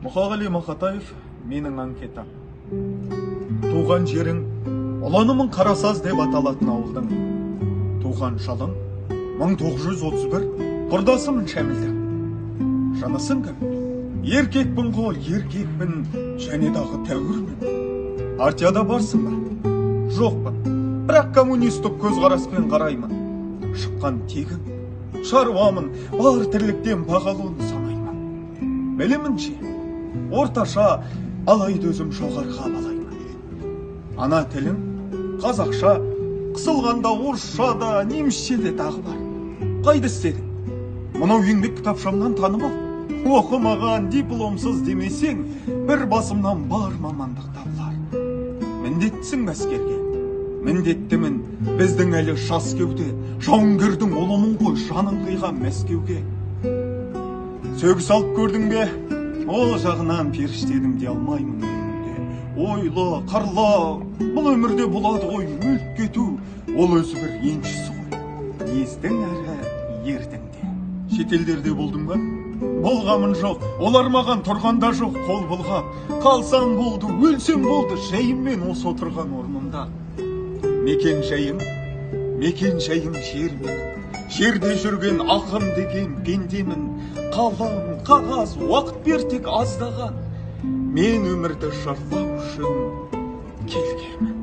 Мұқағали Мақатаев, менің анкетам. Туған жерің ұланымын Қарасаз деп аталатын ауылдың. Туған жылың 1931, құрдасымын Шәмілдің. Жанысың кім? Еркекпін ғой, еркекпін, және дағы тәуірмін. Партияда барсың ба? Жоқпын, бірақ коммунистік көзқараспен қараймын. Шыққан тегін, шаруамын, бар тірліктен бағалуын санаймын. Білімінше, орташа, алайды өзім жоғарыға балаймын. Ана тілім қазақша, қысылғанда орысша да, немісше де тағы бар. Қайды істедің? Мынау еңбек кітапшамнан танып ал. Оқымаған, дипломсыз демесең, бір басымнан бар мамандық табылар. Міндеттісің әскерге, міндеттімін біздің әлі жас кеуде, жауынгердің ұлымын ғой жанын қиған Мәскеуге. Сөгіс алып көрдің бе? Ол жағынан періштедің де алмаймын өмірде. Ойлы, қырлы, бұл өмірде болады ғой мүлт кету, ол өзі бір еншісі ғой. Ездің әрі ердің де. Шетелдерде болдың ба? Болғамын жоқ, олар маған тұрғанда жоқ қол бұлғап. Қалсам болды, өлсем болды, жайыммен осы отырған орнымда. Мекен жайым жер менің. Жерде жүрген ақын деген пендемін. Қалам, қағаз, уақыт бер тек аздаған. Мен өмірді жырлау үшін келгемін.